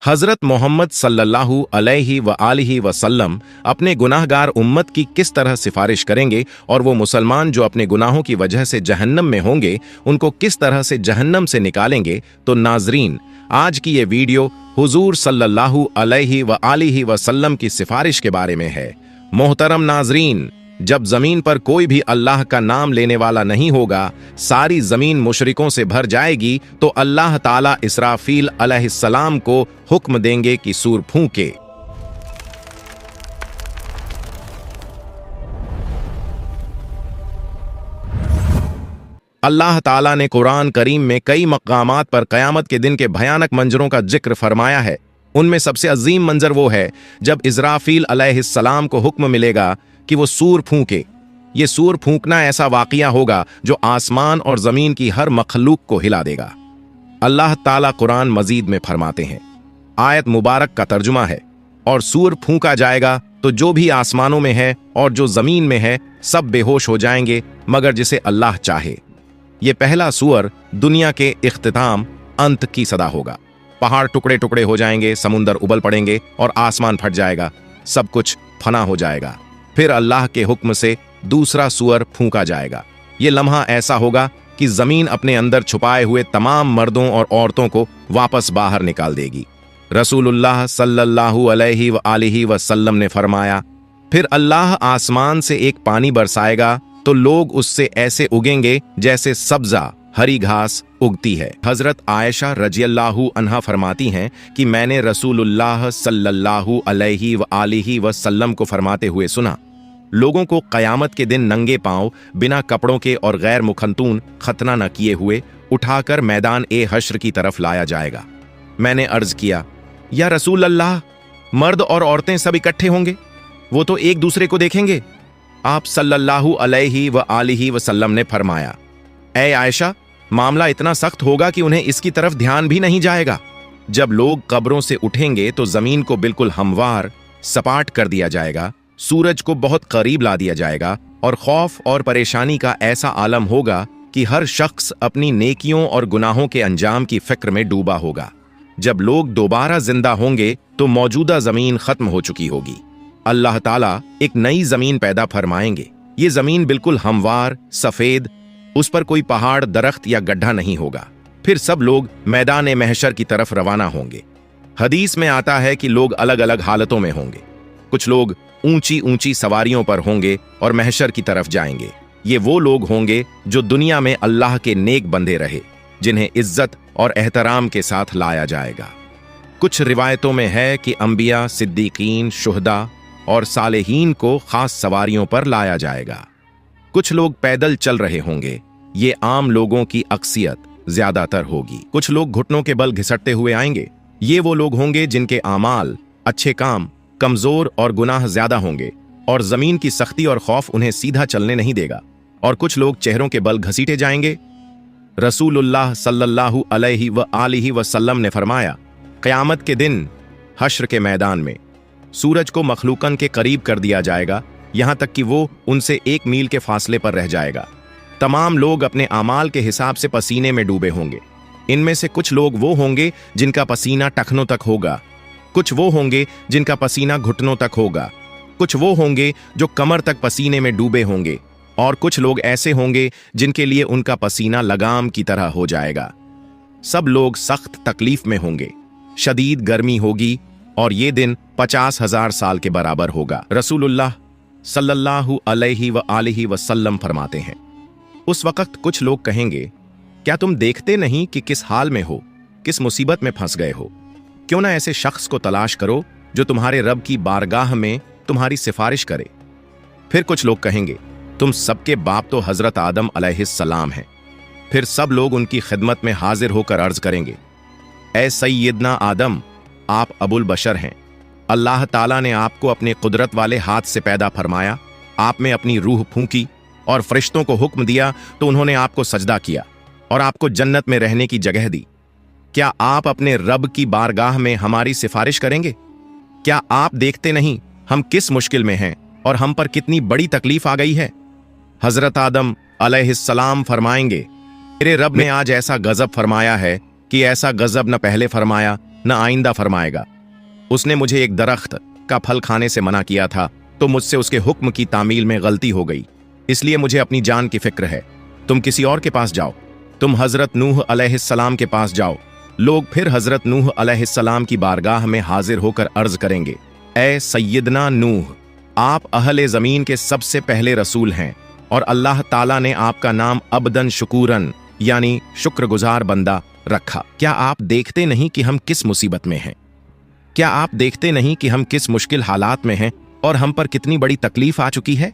हजरत मोहम्मद सल्लल्लाहु अलैहि व आलिहि वसल्लम अपने गुनाहगार उम्मत की किस तरह सिफारिश करेंगे और वो मुसलमान जो अपने गुनाहों की वजह से जहन्नम में होंगे उनको किस तरह से जहन्नम से निकालेंगे। तो नाजरीन, आज की ये वीडियो हुजूर सल्लल्लाहु अलैहि व आलिहि वसल्लम की सिफारिश के बारे में है। मोहतरम नाजरीन, जब जमीन पर कोई भी अल्लाह का नाम लेने वाला नहीं होगा, सारी जमीन मुशरिकों से भर जाएगी, तो अल्लाह ताला इसराफील अलैहिस्सलाम को हुक्म देंगे कि सूर फूंके। अल्लाह ताला ने कुरान करीम में कई मकामात पर क़यामत के दिन के भयानक मंजरों का जिक्र फरमाया है। उनमें सबसे अजीम मंजर वो है जब इस्राफील अलैहिस्सलाम को हुक्म मिलेगा कि वो सूर फूंके। ये सूर फूंकना ऐसा वाक़िया होगा जो आसमान और ज़मीन की हर मखलूक को हिला देगा। अल्लाह ताला कुरान मजीद में फरमाते हैं, आयत मुबारक का तर्जुमा है, और सूर फूंका जाएगा तो जो भी आसमानों में है और जो ज़मीन में है सब बेहोश हो जाएंगे मगर जिसे अल्लाह चाहे। ये पहला सूर दुनिया के इख्तिताम अंत की सदा होगा। पहाड़ टुकड़े टुकड़े हो जाएंगे, समुंदर उबल पड़ेंगे और आसमान फट जाएगा, सब कुछ फना हो जाएगा। फिर अल्लाह के हुक्म से दूसरा सूअर फूंका जाएगा। ये लम्हा ऐसा होगा कि जमीन अपने अंदर छुपाए हुए तमाम मर्दों और औरतों को वापस बाहर निकाल देगी। रसूलुल्लाह सल्लल्लाहु अलैहि व आलिहि वसल्लम ने फरमाया, फिर अल्लाह आसमान से एक पानी बरसाएगा तो लोग उससे ऐसे उगेंगे जैसे सब्जा हरी घास उगती है। हजरत आयशा रजियल्लाहु अन्हा फरमाती हैं कि मैंने रसूलुल्लाह सल्लल्लाहु अलैहि व आलिहि वसल्लम को फरमाते हुए सुना, लोगों को क़यामत के दिन नंगे पांव बिना कपड़ों के और गैर मुखंतून खतना न किए हुए उठाकर मैदान ए हश्र की तरफ लाया जाएगा। मैंने अर्ज किया, या रसूल अल्लाह, मर्द और औरतें सब इकट्ठे होंगे? वो तो एक दूसरे को देखेंगे। आप सल्लल्लाहु अलैहि व आलिहि वसल्लम ने फरमाया, ऐ आयशा, मामला इतना सख्त होगा कि उन्हें इसकी तरफ ध्यान भी नहीं जाएगा। जब लोग कब्रों से उठेंगे तो जमीन को बिल्कुल हमवार सपाट कर दिया जाएगा, सूरज को बहुत करीब ला दिया जाएगा और खौफ और परेशानी का ऐसा आलम होगा कि हर शख्स अपनी नेकियों और गुनाहों के अंजाम की फिक्र में डूबा होगा। जब लोग दोबारा जिंदा होंगे तो मौजूदा जमीन खत्म हो चुकी होगी। अल्लाह ताला एक नई जमीन पैदा फरमाएंगे। ये जमीन बिल्कुल हमवार सफेद, उस पर कोई पहाड़ दरख्त या गड्ढा नहीं होगा। फिर सब लोग मैदान महशर की तरफ रवाना होंगे। हदीस में आता है कि लोग अलग अलग हालतों में होंगे। कुछ लोग ऊंची ऊंची सवारियों पर होंगे और महशर की तरफ जाएंगे। ये वो लोग होंगे जो दुनिया में अल्लाह के नेक बंदे रहे, जिन्हें इज्जत और एहतराम के साथ लाया जाएगा। कुछ रिवायतों में है कि अंबिया, सिद्दीकीन, शुहदा और सालेहीन को खास सवारियों पर लाया जाएगा। कुछ लोग पैदल चल रहे होंगे। ये आम लोगों की अक्सियत ज्यादातर होगी। कुछ लोग घुटनों के बल घिसटते हुए आएंगे। ये वो लोग होंगे जिनके आमाल, अच्छे काम कमजोर और गुनाह ज्यादा होंगे और जमीन की सख्ती और खौफ उन्हें सीधा चलने नहीं देगा। और कुछ लोग चेहरों के बल घसीटे जाएंगे। रसूलुल्लाह सल्लल्लाहु अलैहि व आलिहि वसल्लम ने फरमाया, क़यामत के दिन हश्र के मैदान में सूरज को मखलूकन के करीब कर दिया जाएगा, यहां तक कि वो उनसे 1 मील के फासले पर रह जाएगा। तमाम लोग अपने आमाल के हिसाब से पसीने में डूबे होंगे। इनमें से कुछ लोग वो होंगे जिनका पसीना टखनों तक होगा, कुछ वो होंगे जिनका पसीना घुटनों तक होगा, कुछ वो होंगे जो कमर तक पसीने में डूबे होंगे, और कुछ लोग ऐसे होंगे जिनके लिए उनका पसीना लगाम की तरह हो जाएगा। सब लोग सख्त तकलीफ में होंगे, शदीद गर्मी होगी और ये दिन 50,000 साल के बराबर होगा। रसूलुल्लाह सल्लल्लाहु अलैहि व आलिहि वसल्लम फरमाते हैं, उस वक्त कुछ लोग कहेंगे, क्या तुम देखते नहीं कि किस हाल में हो, किस मुसीबत में फंस गए हो? क्यों ना ऐसे शख्स को तलाश करो जो तुम्हारे रब की बारगाह में तुम्हारी सिफारिश करे। फिर कुछ लोग कहेंगे, तुम सबके बाप तो हजरत आदम अलैहिस्सलाम हैं। फिर सब लोग उनकी खिदमत में हाजिर होकर अर्ज करेंगे, ऐ सैयदना आदम, आप अबुल बशर हैं। अल्लाह ताला ने आपको अपने कुदरत वाले हाथ से पैदा फरमाया, आप में अपनी रूह फूंकी और फरिश्तों को हुक्म दिया तो उन्होंने आपको सजदा किया और आपको जन्नत में रहने की जगह दी। क्या आप अपने रब की बारगाह में हमारी सिफारिश करेंगे? क्या आप देखते नहीं हम किस मुश्किल में हैं और हम पर कितनी बड़ी तकलीफ आ गई है? हजरत आदम अलैहिस्सलाम फरमाएंगे, मेरे रब ने आज ऐसा गजब फरमाया है कि ऐसा गजब न पहले फरमाया न आइंदा फरमाएगा। उसने मुझे एक दरख्त का फल खाने से मना किया था, तो मुझसे उसके हुक्म की तामील में गलती हो गई, इसलिए मुझे अपनी जान की फिक्र है। तुम किसी और के पास जाओ, तुम हजरत नूह अलैहिस्सलाम के पास जाओ। लोग फिर हजरत नूह अलैहिस्सलाम की बारगाह में हाजिर होकर अर्ज करेंगे, ए सैयदना नूह, आप अहले ज़मीन के सबसे पहले रसूल हैं और अल्लाह ताला ने आपका नाम अब्दन शुकूरन यानी शुक्रगुजार बंदा रखा। क्या आप देखते नहीं कि हम किस मुसीबत में हैं? क्या आप देखते नहीं कि हम किस मुश्किल हालात में हैं और हम पर कितनी बड़ी तकलीफ आ चुकी है?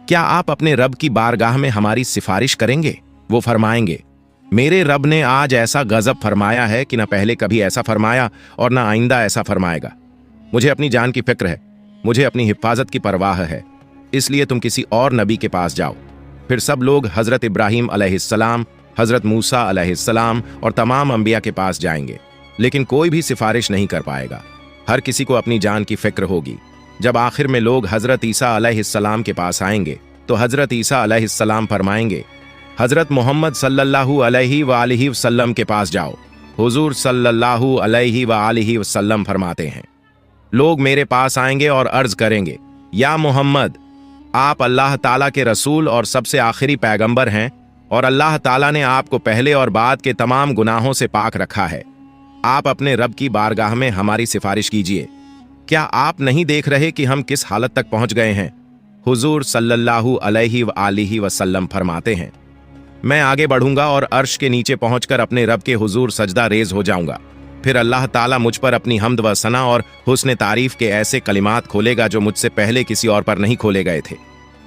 क्या आप अपने रब की बारगाह में हमारी सिफारिश करेंगे? वो फरमाएंगे, मेरे रब ने आज ऐसा गजब फरमाया है कि न पहले कभी ऐसा फरमाया और न आइंदा ऐसा फरमाएगा। मुझे अपनी जान की फिक्र है, मुझे अपनी हिफाजत की परवाह है, इसलिए तुम किसी और नबी के पास जाओ। फिर सब लोग हजरत इब्राहीम अलैहिस्सलाम, हजरत मूसा अलैहिस्सलाम और तमाम अंबिया के पास जाएंगे, लेकिन कोई भी सिफारिश नहीं कर पाएगा। हर किसी को अपनी जान की फिक्र होगी। जब आखिर में लोग हजरत ईसा अलैहिस्सलाम के पास आएंगे तो हजरत ईसा अलैहिस्सलाम फरमाएंगे, हजरत मोहम्मद सल्लल्लाहु अलैहि व आलिहि वसल्लम के पास जाओ। हुजूर सल्लल्लाहु अलैहि व आलिहि वसल्लम फरमाते हैं, लोग मेरे पास आएंगे और अर्ज करेंगे, या मोहम्मद, आप अल्लाह ताला के रसूल और सबसे आखिरी पैगंबर हैं और अल्लाह ताला ने आपको पहले और बाद के तमाम गुनाहों से पाक रखा है। आप अपने रब की बारगाह में हमारी सिफारिश कीजिए। क्या आप नहीं देख रहे कि हम किस हालत तक पहुंच गए हैं? हुजूर सल्लल्लाहु अलैहि व आलिहि वसल्लम फरमाते हैं, मैं आगे बढ़ूंगा और अर्श के नीचे पहुंचकर अपने रब के हुजूर सजदा रेज हो जाऊंगा। फिर अल्लाह ताला मुझ पर अपनी हम्द व सना और हुस्न तारीफ के ऐसे कलिमात खोलेगा जो मुझसे पहले किसी और पर नहीं खोले गए थे।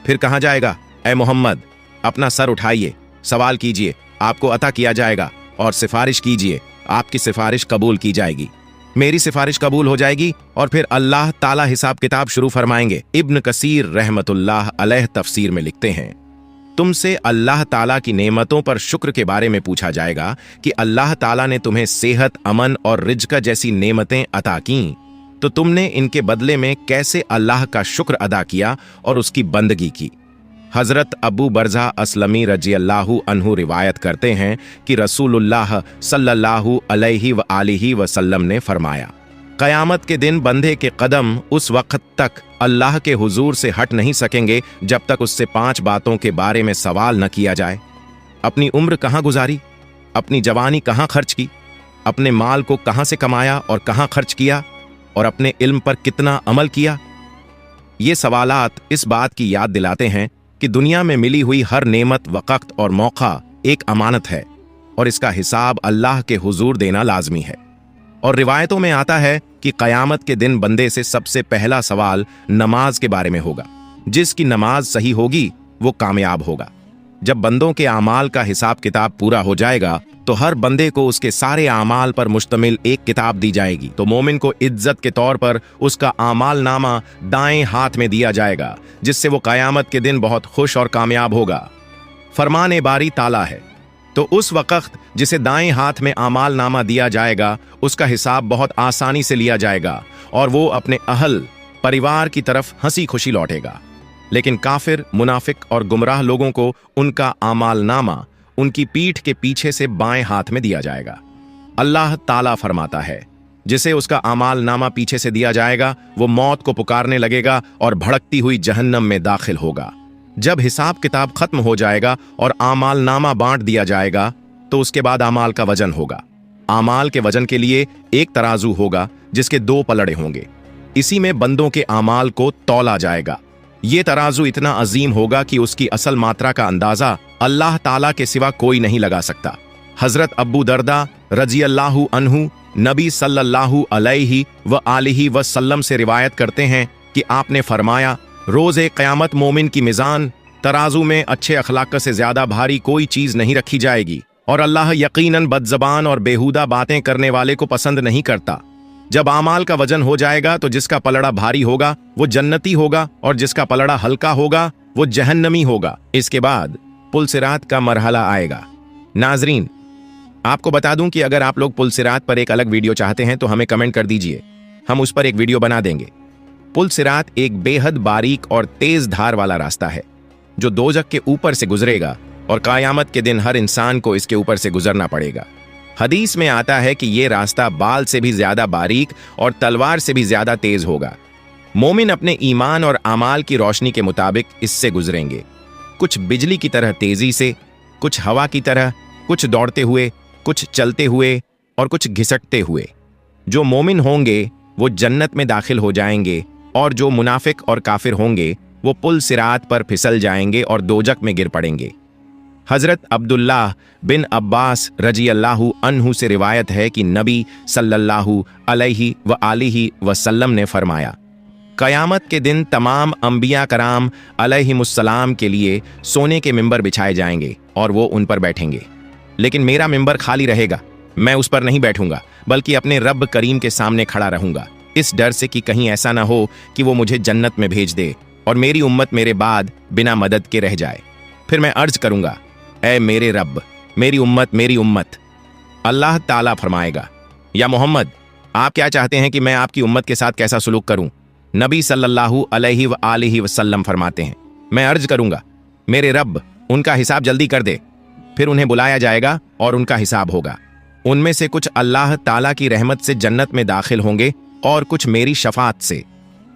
फिर कहा जाएगा, ए मोहम्मद, अपना सर उठाइए, सवाल कीजिए, आपको अता किया जाएगा, और सिफारिश कीजिए, आपकी सिफारिश कबूल की जाएगी। मेरी सिफारिश कबूल हो जाएगी और फिर अल्लाह ताला हिसाब किताब शुरू फरमाएंगे। इब्न कसीर रहमतुल्लाह अलैह तफसीर में लिखते हैं, तुमसे अल्लाह ताला की नेमतों पर शुक्र के बारे में पूछा जाएगा कि अल्लाह ताला ने तुम्हें सेहत, अमन और रिज्क जैसी नेमतें अता की, तो तुमने इनके बदले में कैसे अल्लाह का शुक्र अदा किया और उसकी बंदगी की। हजरत अबू बरज़ा असलमी रज़ियल्लाहु अन्हु रिवायत करते हैं कि रसूलुल्लाह सल्लल्लाहु अलैहि व आलिहि वसल्लम ने फरमाया, क़यामत के दिन बंदे के कदम उस वक्त तक अल्लाह के हुजूर से हट नहीं सकेंगे जब तक उससे 5 बातों के बारे में सवाल न किया जाए। अपनी उम्र कहाँ गुजारी, अपनी जवानी कहाँ खर्च की, अपने माल को कहाँ से कमाया और कहाँ खर्च किया, और अपने इल्म पर कितना अमल किया। ये सवालात इस बात की याद दिलाते हैं कि दुनिया में मिली हुई हर नेमत, वक़्त और मौका एक अमानत है और इसका हिसाब अल्लाह के हुजूर देना लाजमी है। और रिवायतों में आता है कि क़यामत के दिन बंदे से सबसे पहला सवाल नमाज के बारे में होगा। जिसकी नमाज सही होगी वो कामयाब होगा। जब बंदों के आमाल का हिसाब किताब पूरा हो जाएगा तो हर बंदे को उसके सारे आमाल पर मुश्तमिल एक किताब दी जाएगी। तो मोमिन को इज्जत के तौर पर उसका आमाल नामा दाएं हाथ में दिया जाएगा, जिससे वो क़यामत के दिन बहुत खुश और कामयाब होगा। फरमान बारी ताला है, तो उस वक़्त जिसे दाएं हाथ में आमाल नामा दिया जाएगा उसका हिसाब बहुत आसानी से लिया जाएगा और वो अपने अहल परिवार की तरफ हंसी खुशी लौटेगा। लेकिन काफिर, मुनाफिक और गुमराह लोगों को उनका आमाल नामा उनकी पीठ के पीछे से बाएं हाथ में दिया जाएगा। अल्लाह ताला फरमाता है, जिसे उसका आमाल नामा पीछे से दिया जाएगा वो मौत को पुकारने लगेगा और भड़कती हुई जहन्नम में दाखिल होगा। जब हिसाब किताब खत्म हो जाएगा और आमाल नामा बांट दिया जाएगा तो उसके बाद आमाल का वजन होगा। आमाल के वजन के लिए एक तराजू होगा जिसके 2 पलड़े होंगे। इसी में बंदों के आमाल को तौला जाएगा। ये तराजू इतना अजीम होगा कि उसकी असल मात्रा का अंदाजा अल्लाह ताला के सिवा कोई नहीं लगा सकता। हजरत अबू दरदा रज़ियल्लाहु अन्हु नबी सल्लल्लाहु अलैहि व आलिहि वसल्लम से रिवायत करते हैं कि आपने फरमाया, रोज़े क़यामत मोमिन की मिज़ान तराजू में अच्छे अखलाक से ज्यादा भारी कोई चीज नहीं रखी जाएगी और अल्लाह यकीनन बदज़बान और बेहुदा बातें करने वाले को पसंद नहीं करता। जब आमाल का वजन हो जाएगा तो जिसका पलड़ा भारी होगा वो जन्नती होगा और जिसका पलड़ा हल्का होगा वो जहन्नमी होगा। इसके बाद पुलसिरात का मरहला आएगा। नाजरीन, आपको बता दूं कि अगर आप लोग पुलसिरात पर एक अलग वीडियो चाहते हैं तो हमें कमेंट कर दीजिए, हम उस पर एक वीडियो बना देंगे। पुलसिरात एक बेहद बारीक और तेज धार वाला रास्ता है जो दोजख के ऊपर से गुजरेगा और क़यामत के दिन हर इंसान को इसके ऊपर से गुजरना पड़ेगा। हदीस में आता है कि ये रास्ता बाल से भी ज्यादा बारीक और तलवार से भी ज्यादा तेज होगा। मोमिन अपने ईमान और अमाल की रोशनी के मुताबिक इससे गुजरेंगे, कुछ बिजली की तरह तेजी से, कुछ हवा की तरह, कुछ दौड़ते हुए, कुछ चलते हुए और कुछ घिसटते हुए। जो मोमिन होंगे वो जन्नत में दाखिल हो जाएंगे और जो मुनाफिक और काफिर होंगे वो पुल सिरात पर फिसल जाएंगे और दोजक में गिर पड़ेंगे। हजरत अब्दुल्लाह बिन अब्बास रजी अल्लाहु अन्हु से रिवायत है कि नबी सल्लल्लाहु अलैहि व आलिहि वसल्लम ने फरमाया, कयामत के दिन तमाम अंबिया कराम अलैहिमुस्सलाम के लिए सोने के मिंबर बिछाए जाएंगे और वो उन पर बैठेंगे, लेकिन मेरा मिंबर खाली रहेगा। मैं उस पर नहीं बैठूंगा बल्कि अपने रब करीम के सामने खड़ा रहूंगा, इस डर से कि कहीं ऐसा ना हो कि वो मुझे जन्नत में भेज दे और मेरी उम्मत मेरे बाद बिना मदद के रह जाए। फिर मैं अर्ज करूंगा, ऐ मेरे रब, मेरी उम्मत। अल्लाह ताला फरमाएगा, या मोहम्मद, आप क्या चाहते हैं कि मैं आपकी उम्मत के साथ कैसा सुलूक करूं? नबी सल्लल्लाहु अलैहि व आलिहि वसल्लम फरमाते हैं, मैं अर्ज करूंगा, मेरे रब, उनका हिसाब जल्दी कर दे। फिर उन्हें बुलाया जाएगा और उनका हिसाब होगा। उनमें से कुछ अल्लाह ताला की रहमत से जन्नत में दाखिल होंगे और कुछ मेरी शफात से।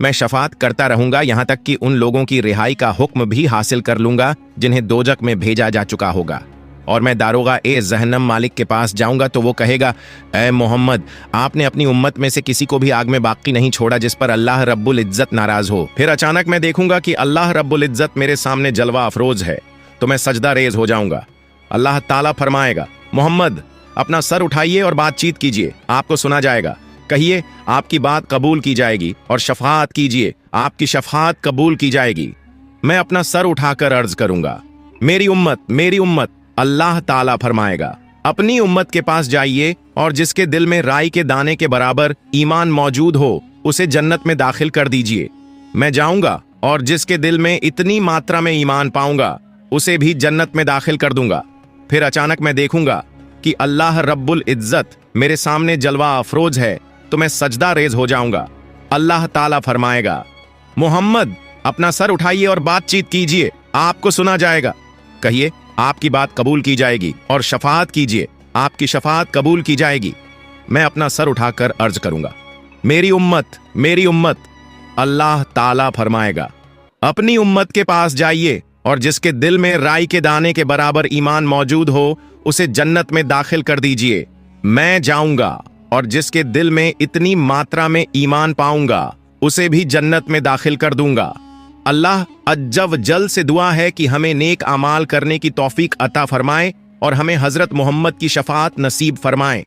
मैं शफात करता रहूंगा यहां तक कि उन लोगों की रिहाई का हुक्म भी हासिल कर लूंगा जिन्हें दोजक में भेजा जा चुका होगा। और मैं दारोगा ए जहन्नम मालिक के पास जाऊंगा तो वो कहेगा, ऐ मोहम्मद, आपने अपनी उम्मत में से किसी को भी आग में बाकी नहीं छोड़ा जिस पर अल्लाह रब्बुल इज्जत नाराज हो। फिर अचानक मैं देखूंगा कि अल्लाह रब्बुल इज्जत मेरे सामने जलवा अफरोज है, तो मैं सजदा रेज हो जाऊंगा। अल्लाह ताला फरमाएगा, मोहम्मद, अपना सर उठाइए और बातचीत कीजिए, आपको सुना जाएगा। कहिए, आपकी बात कबूल की जाएगी और शफात कीजिए, आपकी शफात कबूल की जाएगी। मैं अपना सर उठाकर अर्ज करूंगा, मेरी उम्मत। अल्लाह ताला फरमाएगा, अपनी उम्मत के पास जाइए और जिसके दिल में राई के दाने के बराबर ईमान मौजूद हो उसे जन्नत में दाखिल कर दीजिए। मैं जाऊंगा और जिसके दिल में इतनी मात्रा में ईमान पाऊंगा उसे भी जन्नत में दाखिल कर दूंगा। फिर अचानक मैं देखूंगा कि अल्लाह रब्बुल इज्जत मेरे सामने जलवा अफरोज है, तो मैं सजदा रेज हो जाऊंगा। अल्लाह ताला फरमाएगा, मोहम्मद, अपना सर उठाइए और बातचीत कीजिए, आपको सुना जाएगा। कहिए, आपकी बात कबूल की जाएगी और शफात कीजिए, आपकी शफात कबूल की जाएगी। मैं अपना सर उठाकर अर्ज करूंगा, मेरी उम्मत। अल्लाह ताला फरमाएगा, अपनी उम्मत के पास जाइए और जिसके दिल में राई के दाने के बराबर ईमान मौजूद हो उसे जन्नत में दाखिल कर दीजिए। मैं जाऊंगा और जिसके दिल में इतनी मात्रा में ईमान पाऊंगा उसे भी जन्नत में दाखिल कर दूंगा। अल्लाह अज्जव जल से दुआ है कि हमें नेक अमाल करने की तौफीक अता फरमाए और हमें हजरत मोहम्मद की शफात नसीब फरमाए।